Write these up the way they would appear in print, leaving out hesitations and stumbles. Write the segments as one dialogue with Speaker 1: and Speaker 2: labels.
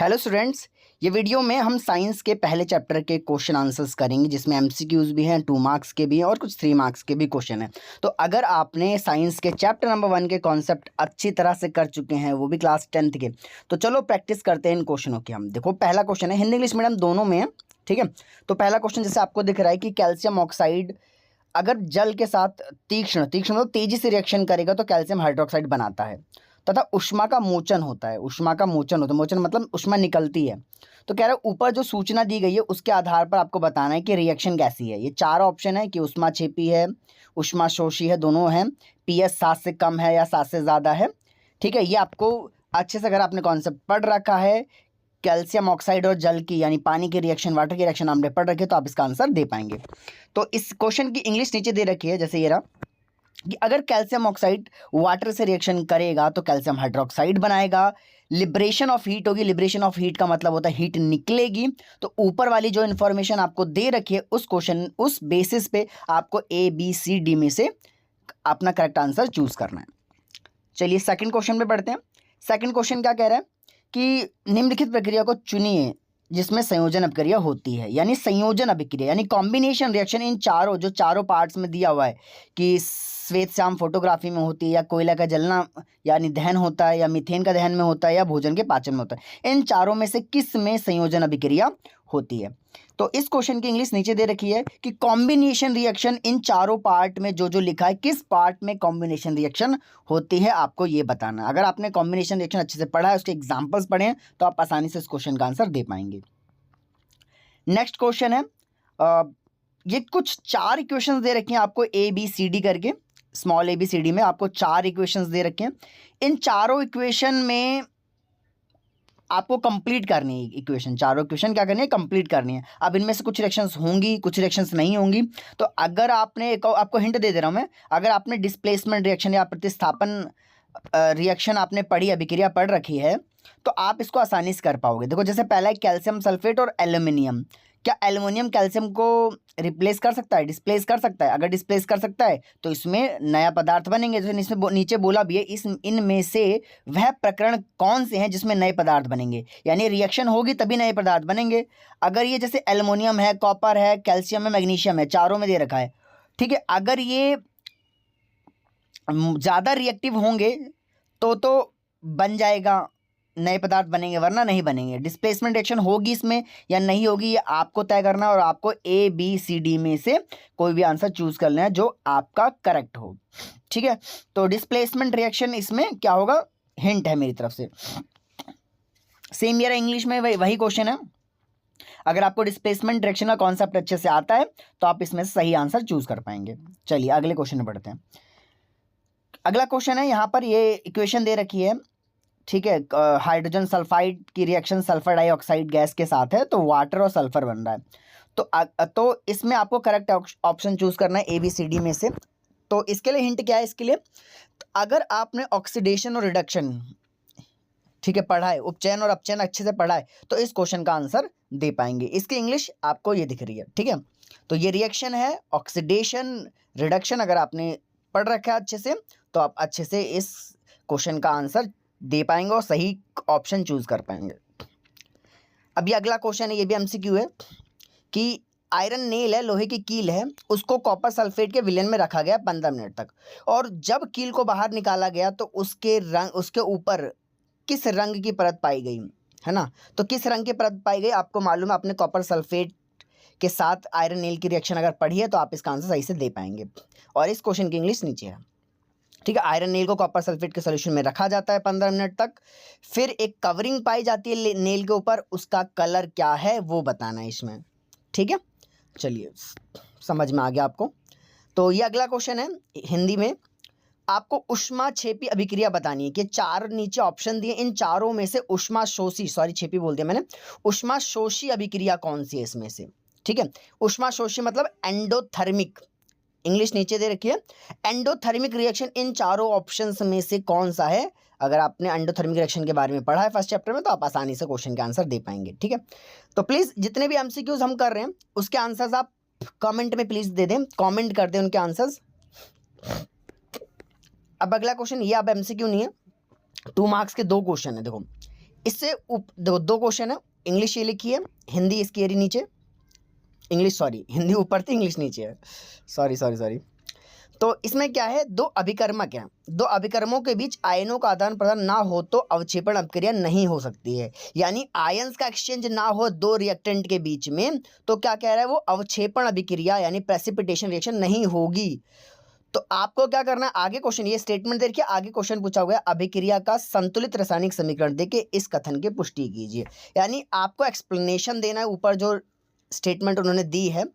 Speaker 1: Hello students, ये video में हम साइंस के पहले चैप्टर के क्वेश्चन आंसर्स करेंगे जिसमें एमसीक्यूज भी हैं, 2 मार्क्स के भी हैं और कुछ 3 मार्क्स के भी क्वेश्चन हैं। तो अगर आपने साइंस के चैप्टर नंबर 1 के कॉन्सेप्ट अच्छी तरह से कर चुके हैं, वो भी क्लास 10th के, तो चलो प्रैक्टिस करते हैं इन क्वेश्चनों की। हम देखो, पहला क्वेश्चन है, हिंदी इंग्लिश मीडियम दोनों में है, ठीक है। तो पहला क्वेश्चन जैसे आपको दिख रहा है कि कैल्शियम ऑक्साइड अगर जल के साथ तीक्ष्ण तीक्ष्ण मतलब तेजी से रिएक्शन करेगा तो कैल्शियम हाइड्रोक्साइड बनाता है तथा ऊष्मा का मोचन होता है। ऊष्मा का मोचन होता है, मोचन मतलब ऊष्मा निकलती है। तो कह रहे हैं ऊपर जो सूचना दी गई है उसके आधार पर आपको बताना है कि रिएक्शन कैसी है। ये 4 ऑप्शन है कि ऊष्मा छेपी है, ऊष्मा शोषी है, दोनों हैं, पीएच 7 से कम है या 7 से ज़्यादा है, ठीक है। ये आपको अच्छे से अगर आपने कॉन्सेप्ट पढ़ रखा है कैल्शियम ऑक्साइड और जल की यानी पानी की रिएक्शन, वाटर की रिएक्शन आपने पढ़ रखी है, तो आप इसका आंसर दे पाएंगे। तो इस क्वेश्चन की इंग्लिश नीचे दे रखी है, जैसे ये रहा कि अगर कैल्शियम ऑक्साइड वाटर से रिएक्शन करेगा तो कैल्शियम हाइड्रोक्साइड बनाएगा, लिबरेशन ऑफ हीट होगी। लिबरेशन ऑफ हीट का मतलब होता है हीट निकलेगी। तो ऊपर वाली जो इन्फॉर्मेशन आपको दे रखी है उस क्वेश्चन उस बेसिस पे आपको ए बी सी डी में से अपना करेक्ट आंसर चूज करना है। चलिए सेकंड क्वेश्चन पे बढ़ते हैं। सेकंड क्वेश्चन क्या कह रहा है कि निम्नलिखित प्रक्रिया को चुनिए जिसमें संयोजन अभिक्रिया होती है, यानी संयोजन अभिक्रिया यानी कॉम्बिनेशन रिएक्शन इन चारों पार्ट्स में दिया हुआ है कि श्वेत श्याम फोटोग्राफी में होती है, या कोयला का जलना यानी दहन होता है, या मीथेन का दहन में होता है, या भोजन के पाचन में होता है। इन चारों में से किस में संयोजन अभिक्रिया होती है? तो इस क्वेश्चन की इंग्लिश नीचे दे रखी है कि कॉम्बिनेशन रिएक्शन इन चारों पार्ट में जो लिखा है किस पार्ट में कॉम्बिनेशन रिएक्शन होती है, आपको ये बताना। अगर आपने कॉम्बिनेशन रिएक्शन अच्छे से पढ़ा है, उसके एग्जांपल्स पढ़े हैं, तो आप आसानी से इस क्वेश्चन का आंसर दे पाएंगे। नेक्स्ट क्वेश्चन है, ये कुछ 4 इक्वेशंस दे रखी हैं आपको ए बी सी डी करके, small a B C d में आपको 4 इक्वेशंस दे रखे हैं। इन चारों इक्वेशन में आपको कंप्लीट करनी है इक्वेशन, चारों इक्वेशन क्या करनी है, कंप्लीट करनी है। अब इनमें से कुछ रिएक्शंस होंगी, कुछ रिएक्शंस नहीं होंगी। तो अगर आपने आपको हिंट दे रहा हूं मैं, अगर आपने डिस्प्लेसमेंट रिएक्शन या प्रतिस्थापन रिएक्शन आपने पढ़ी, अभिक्रिया पढ़ रखी है, तो आप इसको आसानी से कर पाओगे। देखो, जैसे पहला है कैल्शियम सल्फेट और एल्यूमिनियम। क्या एल्युमिनियम कैल्शियम को रिप्लेस कर सकता है, डिस्प्लेस कर सकता है? अगर डिस्प्लेस कर सकता है तो इसमें नया पदार्थ बनेंगे। जैसे इसमें नीचे बोला भी है, इनमें से वह प्रकरण कौन से हैं जिसमें नए पदार्थ बनेंगे, यानी रिएक्शन होगी तभी नए पदार्थ बनेंगे। अगर ये जैसे एल्युमिनियम है, कॉपर है, कैल्शियम है, मैग्नीशियम है, चारों में दे रखा है, ठीक है। अगर ये ज़्यादा रिएक्टिव होंगे तो बन जाएगा, नए पदार्थ बनेंगे, वरना नहीं बनेंगे। डिस्प्लेसमेंट रिएक्शन होगी इसमें या नहीं होगी, ये आपको तय करना है और आपको ए बी सी डी में से कोई भी आंसर चूज कर लेना है जो आपका करेक्ट हो, ठीक है। तो डिस्प्लेसमेंट रिएक्शन इसमें क्या होगा, हिंट है मेरी तरफ से। सेम मेरा इंग्लिश में वही क्वेश्चन है। अगर आपको डिस्प्लेसमेंट रिएक्शन का कॉन्सेप्ट अच्छे से आता है तो आप इसमें से सही आंसर चूज कर पाएंगे। चलिए अगले क्वेश्चन में बढ़ते हैं। अगला क्वेश्चन है, यहाँ पर ये इक्वेशन दे रखी है, ठीक है। हाइड्रोजन सल्फाइड की रिएक्शन सल्फर डाइऑक्साइड गैस के साथ है, तो वाटर और सल्फर बन रहा है। तो इसमें आपको करेक्ट ऑप्शन चूज करना है ए बी सी डी में से। तो इसके लिए हिंट क्या है, इसके लिए तो अगर आपने ऑक्सीडेशन और रिडक्शन, ठीक है, पढ़ा है, उपचयन और अपचयन अच्छे से पढ़ा है, तो इस क्वेश्चन का आंसर दे पाएंगे। इसकी इंग्लिश आपको ये दिख रही है, ठीक है। तो ये रिएक्शन है ऑक्सीडेशन रिडक्शन, अगर आपने पढ़ रखा है अच्छे से तो आप अच्छे से इस क्वेश्चन का आंसर दे पाएंगे और सही ऑप्शन चूज कर पाएंगे। अभी अगला क्वेश्चन है, ये भी एमसीक्यू है कि आयरन नेल है, लोहे की कील है, उसको कॉपर सल्फेट के विलयन में रखा गया 15 मिनट तक, और जब कील को बाहर निकाला गया तो उसके ऊपर किस रंग की परत पाई गई, है ना। तो किस रंग की परत पाई गई, आपको मालूम है, आपने कॉपर सल्फेट के साथ आयरन नेल की रिएक्शन अगर पढ़ी है तो आप इसका आंसर सही से दे पाएंगे। और इस क्वेश्चन की इंग्लिश नीचे है, ठीक है। आयरन नेल को कॉपर सल्फेट के सॉल्यूशन में रखा जाता है 15 मिनट तक, फिर एक कवरिंग पाई जाती है नेल के ऊपर, उसका कलर क्या है वो बताना है इसमें, ठीक है। चलिए समझ में आ गया आपको। तो ये अगला क्वेश्चन है हिंदी में, आपको ऊष्मा छेपी अभिक्रिया बतानी है कि 4 नीचे ऑप्शन दिए, इन चारों में से ऊष्मा शोषी, सॉरी छेपी बोल दिया मैंने, ऊष्मा शोषी अभिक्रिया कौन सी है इसमें से, ठीक है। ऊष्मा शोषी मतलब एंडोथर्मिक, इंग्लिश नीचे दे रखी है। एंडोथर्मिक रिएक्शन इन चारों ऑप्शंस में से कौन सा है? अगर आपने एंडोथर्मिक रिएक्शन के बारे में पढ़ा है फर्स्ट चैप्टर में तो आप आसानी से क्वेश्चन के आंसर दे पाएंगे, ठीक है। तो प्लीज जितने भी एमसीक्यूज हम कर रहे हैं उसके आंसर्स आप कमेंट में प्लीज दे दें, कमेंट कर दें उनके आंसर्स। अब अगला क्वेश्चन, ये अब एमसीक्यू नहीं है, 2 मार्क्स के 2 क्वेश्चन है। देखो, इससे दो क्वेश्चन है, इंग्लिश ये लिखी है, हिंदी इसकी एरी नीचे, इंग्लिश सॉरी हिंदी ऊपर थी इंग्लिश नीचे है, सॉरी। तो इसमें क्या है, दो अभिकर्मक हैं, दो अभिकर्मों के बीच आयनों का आदान प्रदान ना हो तो अवक्षेपण अभिक्रिया नहीं हो सकती है। यानी आयंस का एक्सचेंज ना हो दो रिएक्टेंट के बीच में तो क्या कह रहा है वो, अवक्षेपण अभिक्रिया यानी प्रेसिपिटेशन रिएक्शन नहीं होगी। तो आपको क्या करना है, आगे क्वेश्चन ये स्टेटमेंट देखिए, आगे क्वेश्चन पूछा हुआ है अभिक्रिया का संतुलित रासायनिक समीकरण देके इस कथन की पुष्टि कीजिए। यानी आपको एक्सप्लेनेशन देना है, ऊपर जो स्टेटमेंट उन्होंने दी है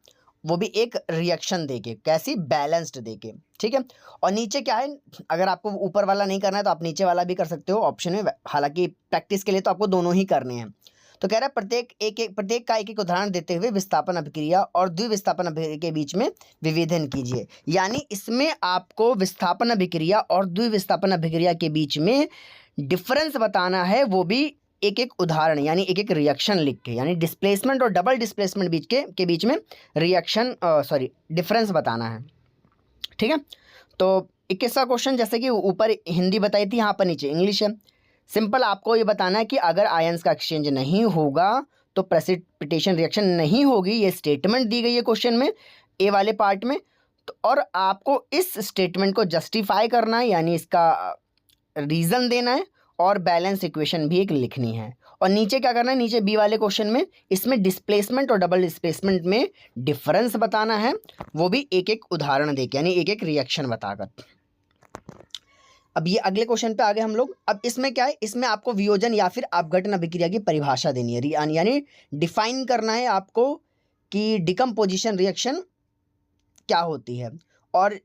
Speaker 1: वो भी एक रिएक्शन देके, कैसी, बैलेंस्ड देके, ठीक है। और नीचे क्या है, अगर आपको ऊपर वाला नहीं करना है तो आप नीचे वाला भी कर सकते हो ऑप्शन में, हालांकि प्रैक्टिस के लिए तो आपको दोनों ही करने हैं। तो कह रहा है प्रत्येक का एक एक उदाहरण देते हुए विस्थापन अभिक्रिया और द्विविस्थापन अभिक्रिया के बीच में विभेदन कीजिए। यानी इसमें आपको विस्थापन अभिक्रिया और द्विविस्थापन अभिक्रिया के बीच में डिफरेंस बताना है, वो भी एक एक उदाहरण यानी एक एक रिएक्शन लिख के, यानी डिस्प्लेसमेंट और डबल डिस्प्लेसमेंट के बीच में रिएक्शन डिफरेंस बताना है, ठीक है। तो 21वां क्वेश्चन, जैसे कि ऊपर हिंदी बताई थी, यहाँ पर नीचे इंग्लिश है। सिंपल आपको ये बताना है कि अगर आयंस का एक्सचेंज नहीं होगा तो प्रेसिपिटेशन रिएक्शन नहीं होगी, ये स्टेटमेंट दी गई है क्वेश्चन में ए वाले पार्ट में। तो और आपको इस स्टेटमेंट को जस्टिफाई करना है, यानी इसका रीज़न देना है और बैलेंस इक्वेशन भी एक लिखनी है। और नीचे क्या करना है, नीचे बी वाले क्वेश्चन में इसमें डिस्प्लेसमेंट और डबल डिस्प्लेसमेंट में डिफरेंस बताना है, वो भी एक एक उदाहरण देके, यानी एक एक रिएक्शन बताकर। अब ये अगले क्वेश्चन पे आगे हम लोग। अब इसमें क्या है, इसमें आपको वियोजन या फिर अपघटन अभिक्रिया की परिभाषा देनी है, यानी डिफाइन करना है आपको कि डिकम्पोजिशन रिएक्शन क्या होती है। और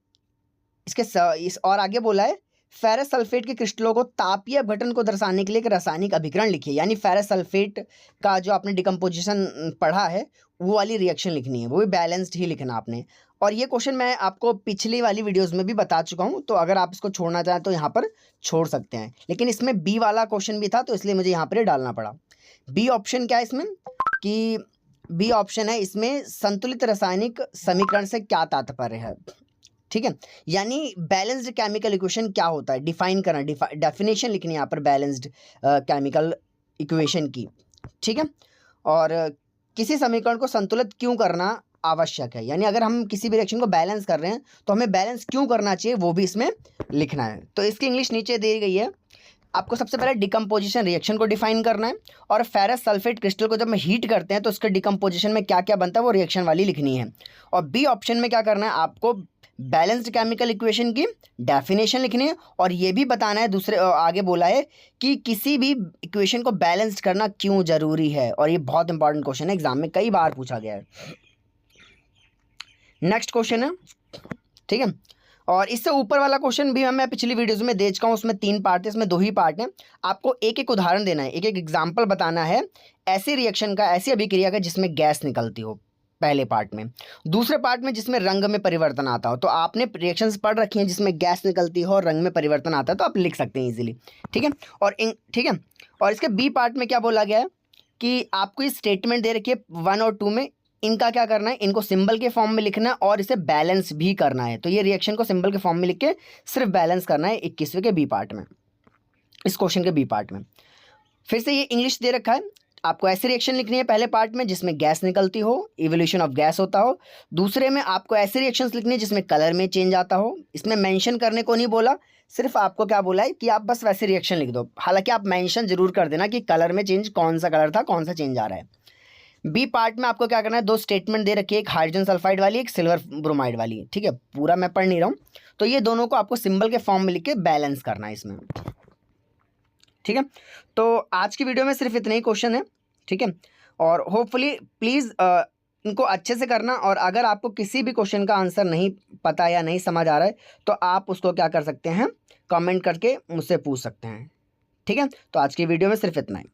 Speaker 1: और आगे बोला है फेरस सल्फेट के क्रिस्टलों को तापीय अपघटन को दर्शाने के लिए एक रासायनिक अभिकरण लिखिए। यानी फेरस सल्फेट का जो आपने डिकम्पोजिशन पढ़ा है वो वाली रिएक्शन लिखनी है, वो भी बैलेंस्ड ही लिखना आपने। और ये क्वेश्चन मैं आपको पिछली वाली वीडियोस में भी बता चुका हूँ, तो अगर आप इसको छोड़ना चाहें तो यहाँ पर छोड़ सकते हैं, लेकिन इसमें बी वाला क्वेश्चन भी था तो इसलिए मुझे यहाँ पर डालना पड़ा। बी ऑप्शन क्या है इसमें, कि बी ऑप्शन है इसमें संतुलित रासायनिक समीकरण से क्या तात्पर्य है, ठीक है। यानी बैलेंस्ड केमिकल इक्वेशन क्या होता है डिफाइन करना, डेफिनेशन लिखनी है यहाँ पर बैलेंस्ड केमिकल इक्वेशन की, ठीक है। और किसी समीकरण को संतुलित क्यों करना आवश्यक है, यानी अगर हम किसी भी रिएक्शन को बैलेंस कर रहे हैं तो हमें बैलेंस क्यों करना चाहिए वो भी इसमें लिखना है। तो इसकी इंग्लिश नीचे दी गई है। आपको सबसे पहले डिकम्पोजिशन रिएक्शन को डिफाइन करना है, और फेरस सल्फेट क्रिस्टल को जब हम हीट करते हैं तो उसके डिकम्पोजिशन में क्या क्या बनता है वो रिएक्शन वाली लिखनी है। और बी ऑप्शन में क्या करना है, आपको बैलेंस्ड केमिकल इक्वेशन की डेफिनेशन लिखनी है, और ये भी बताना है, दूसरे आगे बोला है कि किसी भी इक्वेशन को बैलेंस्ड करना क्यों ज़रूरी है। और ये बहुत इंपॉर्टेंट क्वेश्चन है, एग्जाम में कई बार पूछा गया है। नेक्स्ट क्वेश्चन है, ठीक है। और इससे ऊपर वाला क्वेश्चन भी मैं पिछली वीडियोज़ में दे चुका हूँ, उसमें 3 पार्ट है, इसमें 2 ही पार्ट हैं। आपको एक एक उदाहरण देना है, एक एक एग्जाम्पल बताना है ऐसी रिएक्शन का, ऐसी अभिक्रिया का जिसमें गैस निकलती हो पहले पार्ट में। दूसरे पार्ट में जिसमें रंग में परिवर्तन आता हो, तो आपने रिएक्शंस पढ़ रखी हैं जिसमें गैस निकलती हो और रंग में परिवर्तन आता है, तो आप लिख सकते हैं इजीली, ठीक है। और ठीक है, और इसके बी पार्ट में क्या बोला गया है कि आपको ये स्टेटमेंट दे रखी है 1 और 2 में, इनका क्या करना है, इनको सिंबल के फॉर्म में लिखना है और इसे बैलेंस भी करना है। तो ये रिएक्शन को सिंबल के फॉर्म में लिख के सिर्फ बैलेंस करना है 21वें के बी पार्ट में, इस क्वेश्चन के बी पार्ट में। फिर से ये इंग्लिश दे रखा है, आपको ऐसी रिएक्शन लिखनी है पहले पार्ट में जिसमें गैस निकलती हो, इवोल्यूशन ऑफ गैस होता हो। दूसरे में आपको ऐसी रिएक्शंस लिखनी है जिसमें कलर में चेंज आता हो। इसमें मेंशन करने को नहीं बोला, सिर्फ आपको क्या बोला है कि आप बस वैसे रिएक्शन लिख दो, हालांकि आप मेंशन जरूर कर देना कि कलर में चेंज कौन सा कलर था, कौन सा चेंज आ रहा है। बी पार्ट में आपको क्या करना है, 2 स्टेटमेंट दे रखी है, एक हाइड्रोजन सल्फाइड वाली, एक सिल्वर ब्रोमाइड वाली, ठीक है। पूरा मैं पढ़ नहीं रहा हूँ, तो ये दोनों को आपको सिंबल के फॉर्म में लिख के बैलेंस करना है इसमें, ठीक है। तो आज की वीडियो में सिर्फ इतने ही क्वेश्चन है, ठीक है। और होपफुली प्लीज़ इनको अच्छे से करना, और अगर आपको किसी भी क्वेश्चन का आंसर नहीं पता या नहीं समझ आ रहा है तो आप उसको क्या कर सकते हैं, कमेंट करके मुझसे पूछ सकते हैं, ठीक है। तो आज की वीडियो में सिर्फ इतना ही।